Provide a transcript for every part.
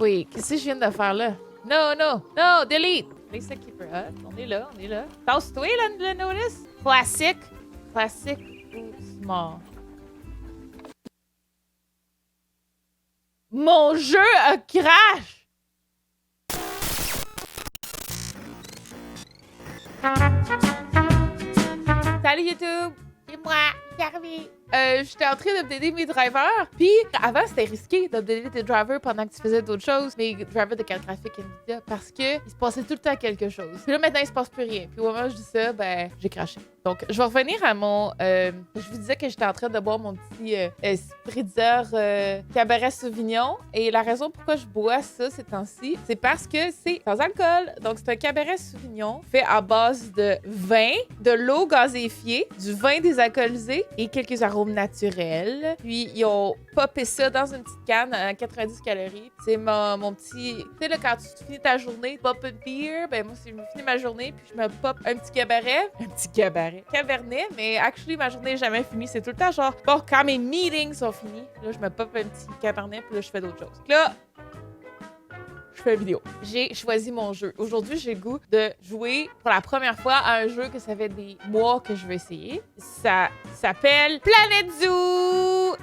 Oui, qu'est-ce que je viens de faire là? Non, non, non, delete! Lisa Keeper Hut. On est là, on est là. Tasse-toi, le notice. Classique. Classique ou small? Mon jeu a crash! Salut YouTube! C'est moi, Merci. J'étais en train d'updater mes drivers. Puis avant, c'était risqué d'updater tes drivers pendant que tu faisais d'autres choses. Mes drivers de carte graphique Nvidia. Parce que il se passait tout le temps quelque chose. Puis là, maintenant, il se passe plus rien. Puis au moment où je dis ça, ben, j'ai crashé. Donc, je vais revenir à mon... je vous disais que j'étais en train de boire mon petit spritzer cabaret Sauvignon. Et la raison pourquoi je bois ça ces temps-ci, c'est parce que c'est sans alcool. Donc, c'est un cabaret Sauvignon fait à base de vin, de l'eau gazéifiée, du vin désalcoolisé et quelques arômes naturels. Puis, ils ont popé ça dans une petite canne à 90 calories. C'est mon petit... Tu sais, là, quand tu finis ta journée, pop une beer, ben moi, je me finis ma journée, puis je me pop un petit cabaret. Un petit cabernet, mais actually, ma journée n'est jamais finie. C'est tout le temps genre, bon, quand mes meetings sont finis, là, je me pop un petit cabernet, puis là, je fais d'autres choses. Là, je fais une vidéo. J'ai choisi mon jeu. Aujourd'hui, j'ai le goût de jouer pour la première fois à un jeu que ça fait des mois que je veux essayer. Ça s'appelle Planète Zoo!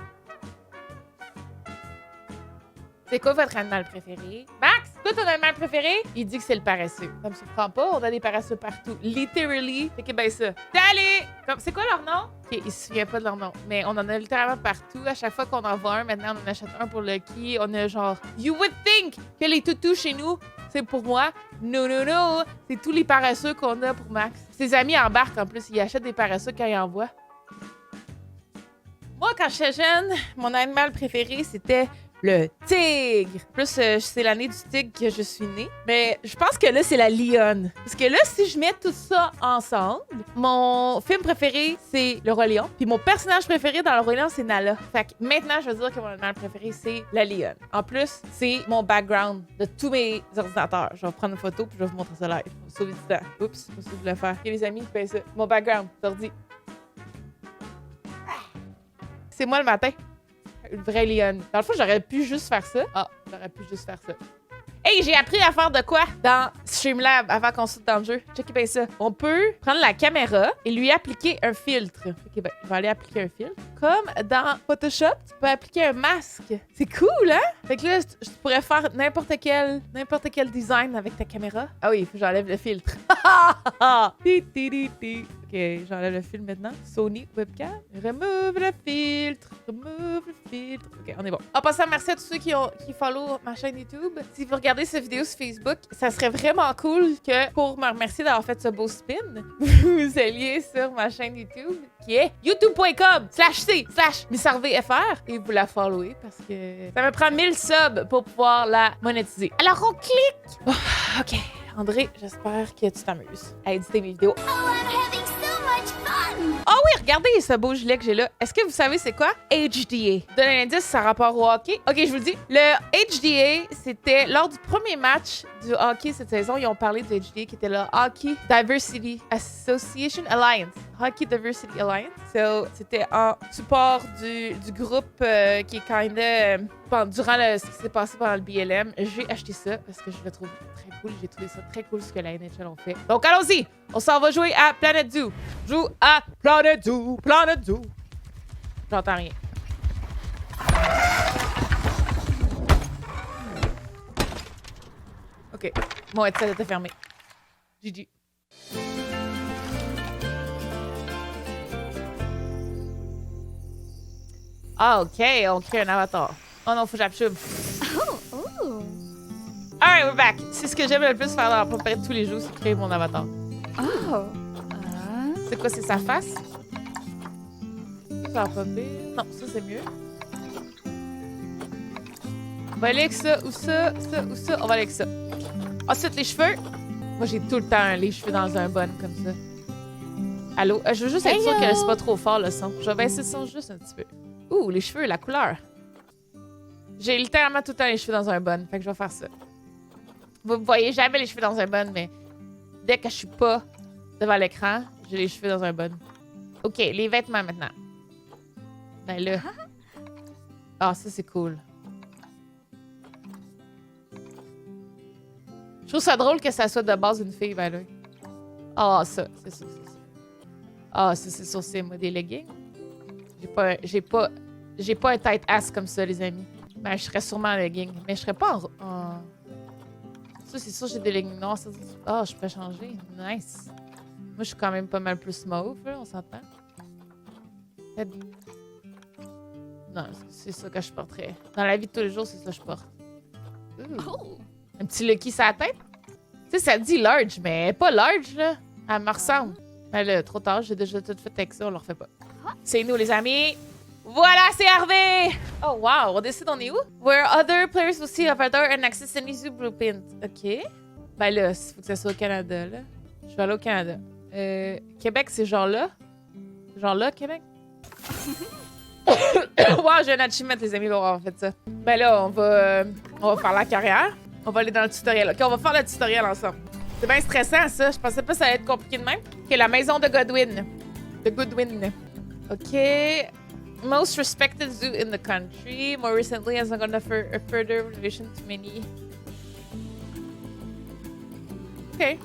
C'est quoi votre animal préféré? Max, quoi ton animal préféré? Il dit que c'est le paresseux. Ça me surprend pas, on a des paresseux partout. Literally. Fait que ben ça. Salut! C'est quoi leur nom? Ok, il se souvient pas de leur nom. Mais on en a littéralement partout. À chaque fois qu'on en voit un, maintenant on en achète un pour Lucky. On a genre... You would think que les toutous chez nous, c'est pour moi. Non, non, non. C'est tous les paresseux qu'on a pour Max. Ses amis embarquent en plus. Ils achètent des paresseux quand ils en voient. Moi, quand j'étais jeune, mon animal préféré, c'était... le tigre. Plus, c'est l'année du tigre que je suis née. Mais je pense que là, c'est la lionne. Parce que là, si je mets tout ça ensemble, mon film préféré, c'est Le Roi Lion. Puis mon personnage préféré dans Le Roi Lion, c'est Nala. Fait que maintenant, je veux dire que mon animal préféré, c'est la lionne. En plus, c'est mon background de tous mes ordinateurs. Je vais prendre une photo puis je vais vous montrer ça live. Je vais sauver du temps. Oups, c'est pas ça que je voulais faire. Ok, les amis, ben ça. Mon background, d'ordi. C'est moi le matin. Une vraie lionne. Dans le fond, j'aurais pu juste faire ça. Ah, j'aurais pu juste faire ça. Hey, j'ai appris à faire de quoi dans Streamlab avant qu'on saute dans le jeu. Checkez bien ça. On peut prendre la caméra et lui appliquer un filtre. Ok, ben, je vais aller appliquer un filtre. Comme dans Photoshop, tu peux appliquer un masque. C'est cool, hein? Fait que là, je pourrais faire n'importe quel design avec ta caméra. Ah oui, il faut que j'enlève le filtre. Ok, j'enlève le filtre maintenant. Sony webcam. Remove le filtre. Remove le filtre. Ok, on est bon. En passant, merci à tous ceux qui follow ma chaîne YouTube. Si vous regardez cette vidéo sur Facebook, ça serait vraiment cool que pour me remercier d'avoir fait ce beau spin, vous alliez sur ma chaîne YouTube qui est youtube.com/c/missharvey.fr et vous la followez parce que ça me prend 1000 subs pour pouvoir la monétiser. Alors on clique! Oh, ok, André, j'espère que tu t'amuses à éditer mes vidéos. Ah oui, regardez ce beau gilet que j'ai là. Est-ce que vous savez c'est quoi? HDA. Donne un indice, ça a rapport au hockey. Ok, je vous le dis. Le HDA, c'était lors du premier match du hockey cette saison, ils ont parlé du HDA qui était le Hockey Diversity Association Alliance. Hockey Diversity Alliance. So, c'était en support du groupe qui est kinda... durant ce qui s'est passé pendant le BLM, j'ai acheté ça parce que je le trouve très cool. J'ai trouvé ça très cool ce que la NHL ont fait. Donc, allons-y! On s'en va jouer à Planète Zoo. Joue à Planète Zoo, Planète Zoo. J'entends rien. OK. Mon headset était fermé. GG. Ah, OK. On crée un avatar. Oh non, faut que j'apchume. Oh. Alright, we're back. C'est ce que j'aime le plus faire dans la préparer tous les jours, c'est créer mon avatar. Oh. C'est quoi, c'est sa face? Ça va pas pire. Non, ça c'est mieux. On va aller avec ça, ou ça, ça, ou ça. On va aller avec ça. Ensuite, les cheveux. Moi, j'ai tout le temps les cheveux dans un bun comme ça. Allô? Je veux juste être sûre que c'est pas trop fort le son. Je vais baisser le son juste un petit peu. Ouh, les cheveux, la couleur. J'ai littéralement tout le temps les cheveux dans un bun. Fait que je vais faire ça. Vous me voyez jamais les cheveux dans un bun, mais dès que je suis pas devant l'écran, j'ai les cheveux dans un bun. OK, les vêtements maintenant. Ben là. Ah, ça c'est cool. Je trouve ça drôle que ça soit de base une fille, ben là. Ah, ça, c'est ça, c'est ça. Ah, ça, c'est sûr, c'est moi, des leggings. J'ai pas un tight ass comme ça, les amis. Ben, je serais sûrement en legging. Mais je serais pas en... Ça, c'est sûr, j'ai des leggings noirs. Ah, je peux changer. Nice. Moi, je suis quand même pas mal plus mauve, là, on s'entend. Non, c'est ça que je porterais. Dans la vie de tous les jours, c'est ça que je porte. Oh. Un petit Lucky sur la tête. Tu sais, ça dit large, mais pas large, là. Elle me ressemble. Mais là, trop tard, j'ai déjà tout fait avec ça, on le refait pas. C'est nous, les amis. Voilà, c'est Harvey! Oh, wow, on décide, on est où? Where other players will see Avatar and access any zoo blueprint. OK. Ben là, il faut que ça soit au Canada, là. Je vais aller au Canada. Québec, c'est genre là? Genre là, Québec? Wow, j'ai un achievement, les amis, pour avoir fait ça. Ben là, on va faire la carrière. On va aller dans le tutoriel. OK, on va faire le tutoriel ensemble. C'est bien stressant, ça. Je pensais pas que ça allait être compliqué de même. OK, la maison de Godwin. De Goodwin. OK. Most respected zoo in the country. More recently, has gone a further revision to many. OK.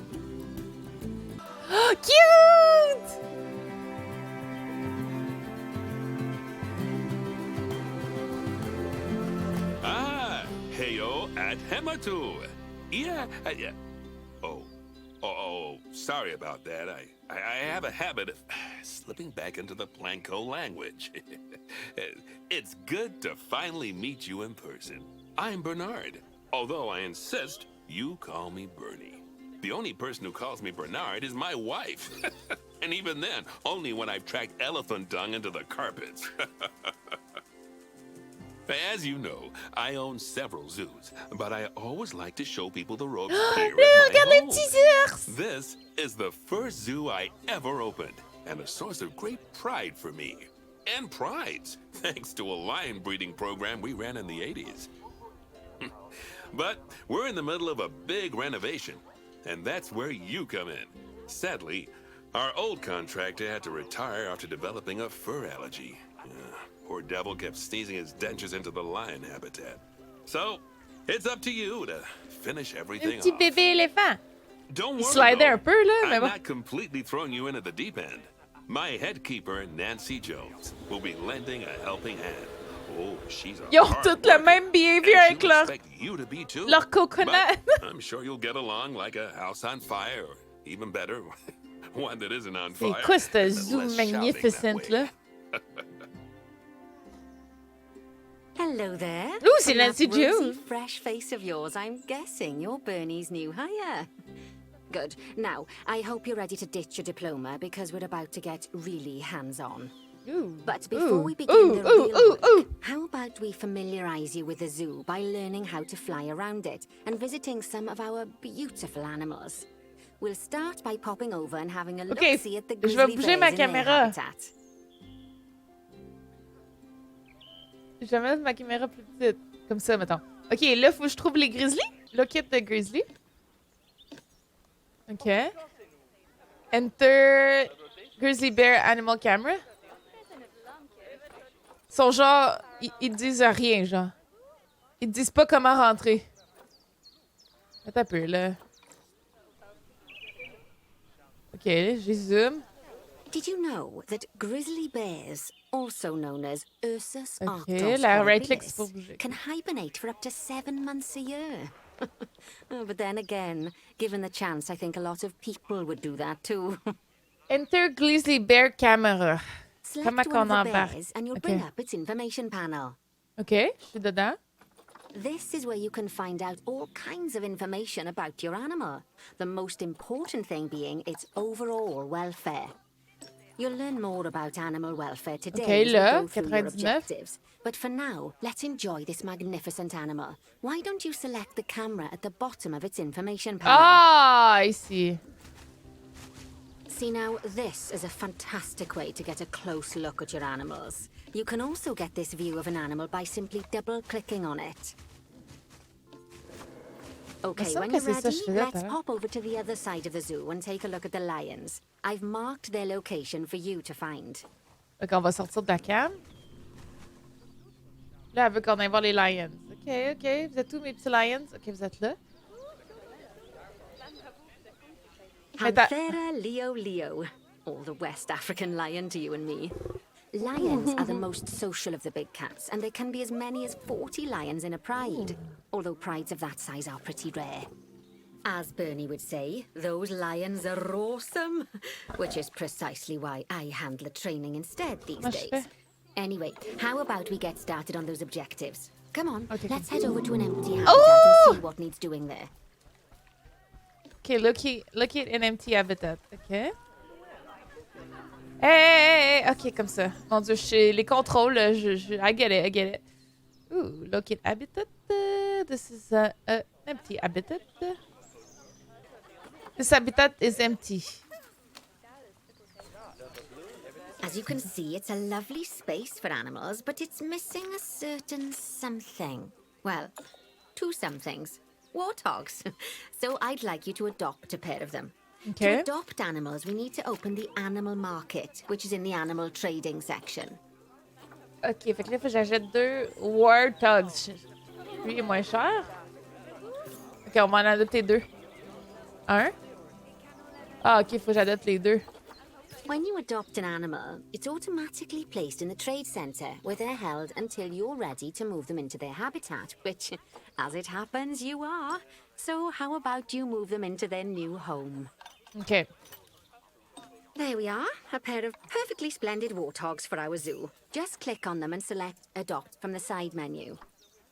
Cute! Ah, heyo at Hematu. Yeah, yeah. Oh, sorry about that. I have a habit of slipping back into the Planko language. It's good to finally meet you in person. I'm Bernard, although I insist you call me Bernie. The only person who calls me Bernard is my wife. And even then, only when I've tracked elephant dung into the carpets. As you know, I own several zoos, but I always like to show people the ropes here at my home. This is the first zoo I ever opened, and a source of great pride for me. And prides, thanks to a lion breeding program we ran in the 80s. But we're in the middle of a big renovation, and that's where you come in. Sadly, our old contractor had to retire after developing a fur allergy. Poor devil kept sneezing his dentures into the lion habitat. So, it's up to you to finish everything Un petit off. bébé éléphant. Don't Il worry, slidait un though. peu, là, mais I'm bon. not completely throwing you in at the deep end. My head keeper, Nancy Jones, will be lending a helping hand. Oh, she's a Ils ont hard tous le worker, même behavior and avec she'll leur expect you to be too. coconut. But I'm sure you'll get along like a house on fire, or even better, one that isn't on fire. C'est quoi ce Less zoo shouting magnificent, that là? way. Hello there. Ooh, c'est From that Nancy rosy, June. fresh face of yours, I'm guessing you're Bernie's new hire. Good. Now, I hope you're ready to ditch your diploma because we're about to get really hands-on. But before we begin the real work, how about we familiarize you with the zoo by learning how to fly around it and visiting some of our beautiful animals. We'll start by popping over and having a Okay, look-see at the je vais grizzly bouger ma bears in their caméra. habitat. Je vais mettre ma caméra plus petite. Comme ça, mettons. OK, là, faut que je trouve les grizzlies. Look at the grizzly. OK. Enter grizzly bear animal camera. Ils sont genre... Ils disent rien, genre. Ils disent pas comment rentrer. Attends un peu, là. OK, j'ai zoom. Did you know that grizzly bears, also known as Ursus OK, arctos la right-click, c'est pour horribilis, bouger. can hibernate for up to 7 months a year? Oh, but then again, given the chance, I think a lot of people would do that too. Enter grizzly bear camera. Comment Select qu'on one of the embarque? bears and you'll OK. bring up its information panel. OK, je suis dedans. This is where you can find out all kinds of information about your animal. The most important thing being its overall welfare. You'll learn more about animal welfare today Okay, as we là, go through your 99. objectives. But for now, let's enjoy this magnificent animal. Why don't you select the camera at the bottom of its information panel? Ah, ici. See now, this is a fantastic way to get a close look at your animals. You can also get this view of an animal by simply double-clicking on it. Okay, semble when que you're c'est ça que ready, je faisais tout let's à l'heure. pop over to the other side of the zoo and take a look at the lions. I've marked their location for you to find. Donc, on va sortir de la cam. Là, elle veut qu'on aille voir les lions. OK, OK. Vous êtes où, mes petits lions? OK, vous êtes là. Panthera Leo Leo, or the West African lion to you and me. Lions are the most social of the big cats, and there can be as many as 40 lions in a pride, although prides of that size are pretty rare. As Bernie would say, those lions are awesome, which is precisely why I handle the training instead these days. Anyway, how about we get started on those objectives? Come on, let's head over to an empty habitat and see what needs doing there. Okay, locate an empty habitat. Okay. Hey, ok, comme ça. Mon Dieu, les contrôles, I get it. Ooh, locate habitat. This is an empty habitat. This habitat is empty. As you can see, it's a lovely space for animals, but it's missing a certain something. Well, two somethings. Warthogs. So I'd like you to adopt a pair of them. Okay. To adopt animals, we need to open the animal market, which is in the animal trading section. Ok, fait que là, il faut que j'achète 2 Warthogs. Lui est moins cher. Ok, on va en adopter 2. Un. Ah, ok, il faut que j'adopte les 2. When you adopt an animal, it's automatically placed in the trade center, where they're held until you're ready to move them into their habitat, which, as it happens, you are. So how about you move them into their new home? Ok. There we are, a pair of perfectly splendid warthogs for our zoo. Just click on them and select Adopt from the side menu.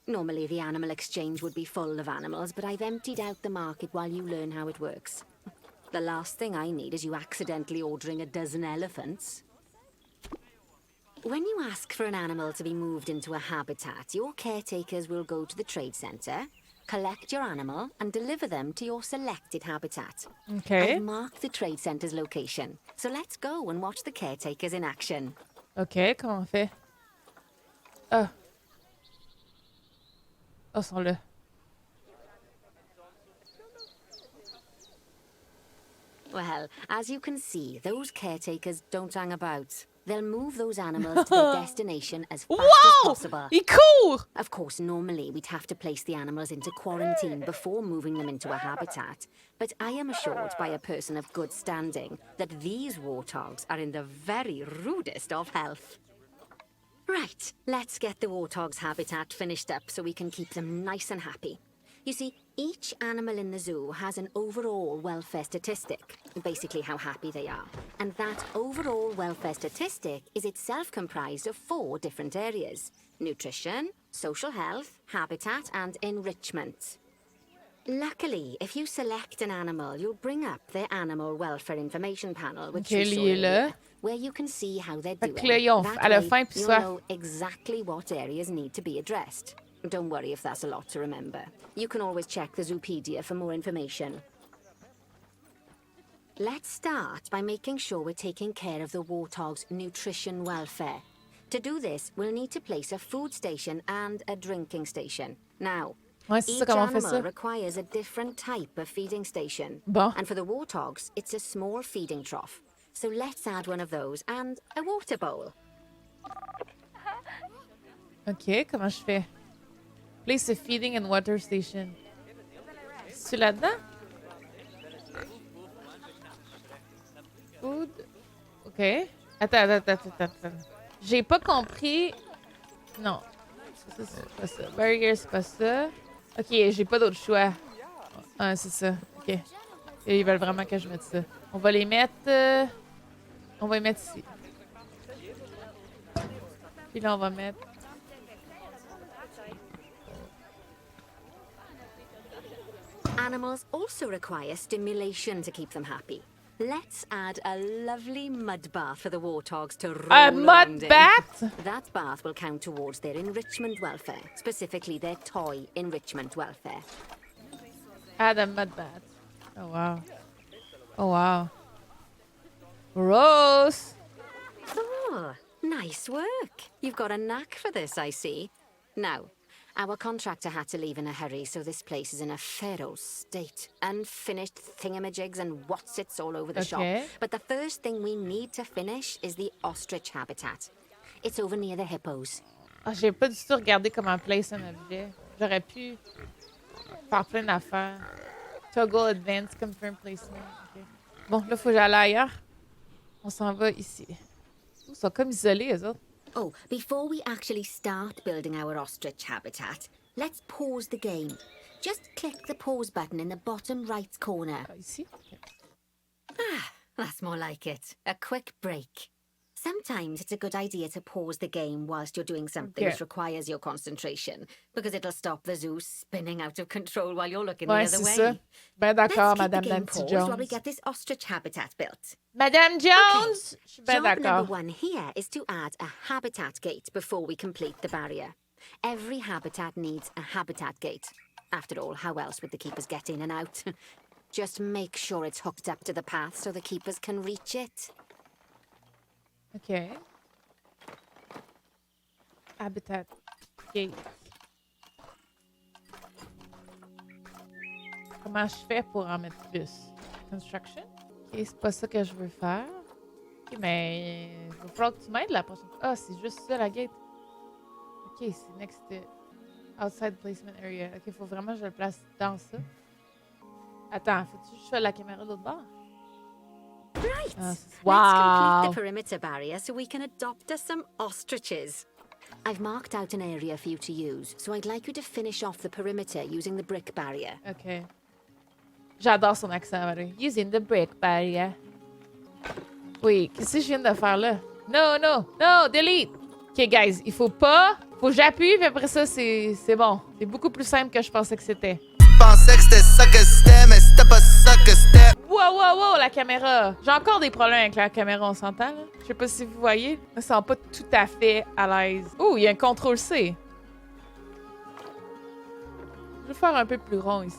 Normally the animal exchange would be full of animals, but I've emptied out the market while you learn how it works. The last thing I need is you accidentally ordering a dozen elephants. When you ask for an animal to be moved into a habitat, your caretakers will go to the trade center, collect your animal, and deliver them to your selected habitat. Okay. I've marked the trade center's location, so let's go and watch the caretakers in action. Ok, comment on fait? Ah. Oh, sont là. Well, as you can see, those caretakers don't hang about. They'll move those animals to their destination as fast as possible. Il court! Of course, normally we'd have to place the animals into quarantine before moving them into a habitat. But I am assured by a person of good standing that these warthogs are in the very rudest of health. Right, let's get the warthog's habitat finished up so we can keep them nice and happy. You see, each animal in the zoo has an overall welfare statistic, basically how happy they are. And that overall welfare statistic is itself comprised of 4 different areas: nutrition, social health, habitat, and enrichment. Luckily, if you select an animal, you'll bring up their animal welfare information panel, which you saw earlier, where you can see how they're doing. That way, you'll know exactly what areas need to be addressed. Don't worry if that's a lot to remember. You can always check the Zoopedia for more information. Let's start by making sure we're taking care of the warthog's nutrition welfare. To do this, we'll need to place a food station and a drinking station. Now, each animal requires a different type of feeding station. And for the warthogs, it's a small feeding trough. So let's add one of those and a water bowl. Ok, comment je fais? Place a feeding and water station. C'est-tu là-dedans? Food. Ok. Attends. J'ai pas compris. Non. Ça, c'est pas ça. Burger, c'est pas ça. Ok, j'ai pas d'autre choix. Ah, c'est ça. Ok. Et ils veulent vraiment que je mette ça. On va les mettre... On va les mettre ici. Puis là, on va mettre... Animals also require stimulation to keep them happy. Let's add a lovely mud bath for the warthogs to roll A mud bath? That bath will count towards their enrichment welfare, specifically their toy enrichment welfare. Add a mud bath. Oh, wow. Oh, wow. Gross! Oh, nice work. You've got a knack for this, I see. Now, our contractor had to leave in a hurry, so this place is in a feral state. Unfinished thingamajigs and whatsits all over the shop. But the first thing we need to finish is the ostrich habitat. It's over near the hippos. Ah, j'ai pas du tout regardé comment place un objet. J'aurais pu faire plein d'affaires. Toggle advanced confirm placement. Okay. Bon, là, faut que j'aille ailleurs. On s'en va ici. Ils sont comme isolés, eux autres. Oh, before we actually start building our ostrich habitat, let's pause the game. Just click the pause button in the bottom right corner. Ah, ici? Ah, that's more like it. A quick break. Sometimes it's a good idea to pause the game whilst you're doing something which requires your concentration, because it'll stop the zoo spinning out of control while you're looking the other way. Ça. Ben d'accord, Let's keep Madame the game Nancy paused Jones. while we get this ostrich habitat built. Madame Jones! Je suis ben Job d'accord. number 1 here is to add a habitat gate before we complete the barrier. Every habitat needs a habitat gate. After all, how else would the keepers get in and out? Just make sure it's hooked up to the path so the keepers can reach it. OK. Habitat. Gate. Comment je fais pour en mettre plus? Construction? OK, c'est pas ça que je veux faire. OK, mais il va falloir que tu m'aides la prochaine fois. Ah, c'est juste ça, la gate. OK, c'est next to outside placement area. OK, faut vraiment que je le place dans ça. Attends, faut-tu que je fasse la caméra de l'autre bord? Right. Let's complete the perimeter barrier so we can adopt us some ostriches. I've marked out an area for you to use, so I'd like you to finish off the perimeter using the brick barrier. OK. J'adore son accent, Marie. Using the brick barrier. Oui, qu'est-ce que je viens de faire là? No, no, no, delete! OK, guys, il faut pas... Faut que j'appuie, puis après ça, c'est bon. C'est beaucoup plus simple que je pensais que c'était. Wow, wow, wow, la caméra! J'ai encore des problèmes avec la caméra, on s'entend, là? Je sais pas si vous voyez. Je me sens pas tout à fait à l'aise. Oh, il y a un CTRL-C. Je vais faire un peu plus rond ici.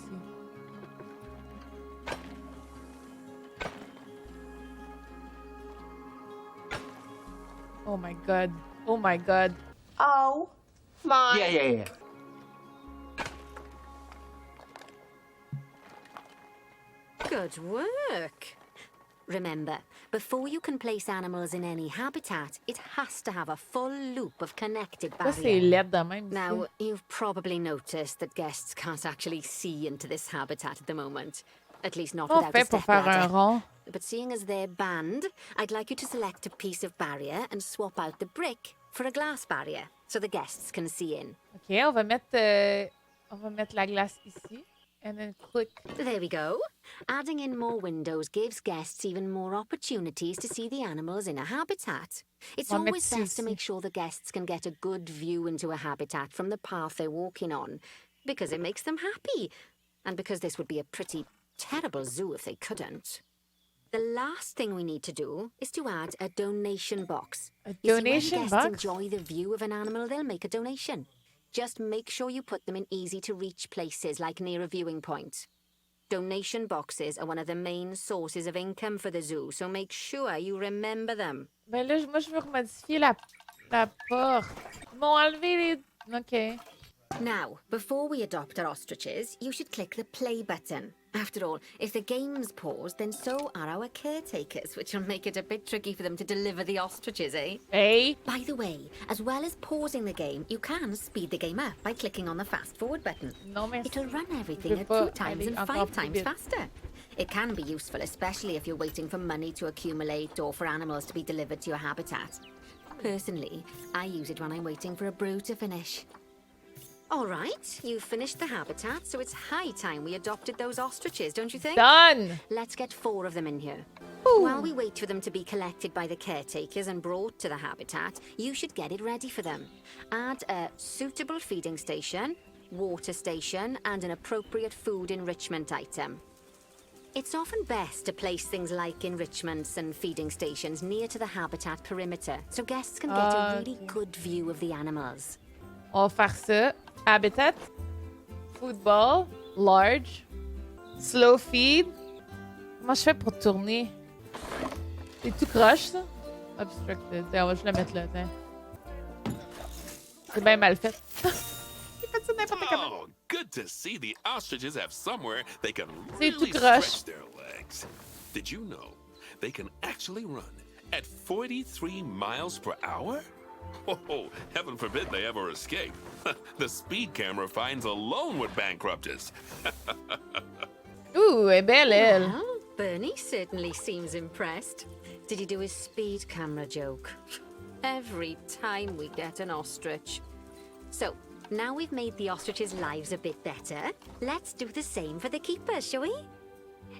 Oh my god. Oh my god. Oh my. Yeah. Good work. Remember, before you can place animals in any habitat, it has to have a full loop of connected Ça, c'est barrier. laid de même. ici. Now, you've probably noticed that guests can't actually see into this habitat at the moment. At least not Comment on without a fait pour step faire un ladder. rond? But seeing as they're banned, I'd like you to select a piece of barrier and swap out the brick for a glass barrier so the guests can see in. OK, on va mettre la glace ici. And then click. There we go. Adding in more windows gives guests even more opportunities to see the animals in a habitat. It's On va always mettre best to ici. make sure the guests can get a good view into a habitat from the path they're walking on, because it makes them happy, and because this would be a pretty terrible zoo if they couldn't. The last thing we need to do is to add a donation box. A You see, donation when box? guests enjoy the view of an animal, they'll make a donation. Just make sure you put them in easy-to-reach places, like near a viewing point. Donation boxes are one of the main sources of income for the zoo, so make sure you remember them. Ben là, moi, je veux remodifier la porte. Ils m'ont enlevé les... OK. Now, before we adopt our ostriches, you should click the play button. After all, if the game's paused, then so are our caretakers, which will make it a bit tricky for them to deliver the ostriches, eh? Hey! By the way, as well as pausing the game, you can speed the game up by clicking on the fast forward button. Non, merci. It'll run Je everything veux at pas 2 times aller and encore 5 plus times vite. faster. It can be useful, especially if you're waiting for money to accumulate or for animals to be delivered to your habitat. Personally, I use it when I'm waiting for a brew to finish. All right, you've finished the habitat, so it's high time we adopted those ostriches, don't you think? Done! Let's get 4 of them in here. Ooh. While we wait for them to be collected by the caretakers and brought to the habitat, you should get it ready for them. Add a suitable feeding station, water station, and an appropriate food enrichment item. It's often best to place things like enrichments and feeding stations near to the habitat perimeter, so guests can get a really Okay. good view of the animals. On va faire ça. Habitat. Football. Large. Slow feed. Comment je fais pour tourner? C'est tout croche, ça? Obstructed. Tiens, on va juste le mettre là, tiens. C'est bien mal fait. J'ai fait ça n'importe comment. Oh, good to see the ostriches have somewhere they can C'est tout really croche. stretch their legs. Did you know they can actually run at 43 miles per hour? Oh, heaven forbid they ever escape. The speed camera fines alone would bankrupt us. Ouh, elle est belle, elle. Well, Bernie certainly seems impressed. Did he do his speed camera joke? Every time we get an ostrich. So, now we've made the ostriches' lives a bit better, let's do the same for the keepers, shall we?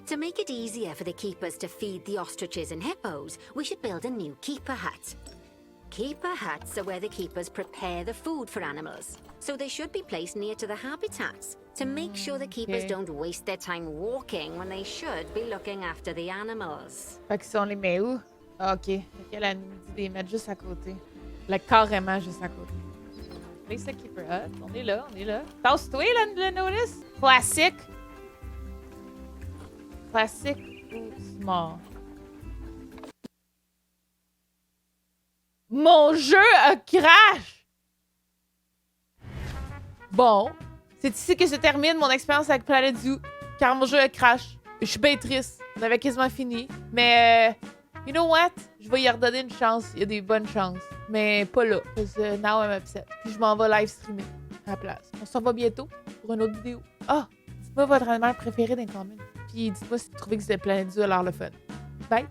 To make it easier for the keepers to feed the ostriches and hippos, we should build a new keeper hut. Keeper huts are where the keepers prepare the food for animals, so they should be placed near to the habitats to make sure the keepers don't waste their time walking when they should be looking after the animals. Fait que si on les met où? Ah, ok. Fait qu'elle a nous dit de les mettre juste à côté. Là, carrément juste à côté. Place the keeper hut. On est là, on est là. Tasse-toi, le notice. Classique. Classique ou small? Mon jeu a crash! Bon, c'est ici que se termine mon expérience avec Planet Zoo, car mon jeu a crash. Je suis bien triste. On avait quasiment fini. Mais, you know what? Je vais y redonner une chance. Il y a des bonnes chances. Mais pas là. Parce que now I'm upset. Puis je m'en vais live streamer à la place. On se revoit bientôt pour une autre vidéo. Ah! Dites-moi votre animal préféré dans les commentaires. Puis dites-moi si vous trouvez que Planet Zoo a l'air le fun. Bye!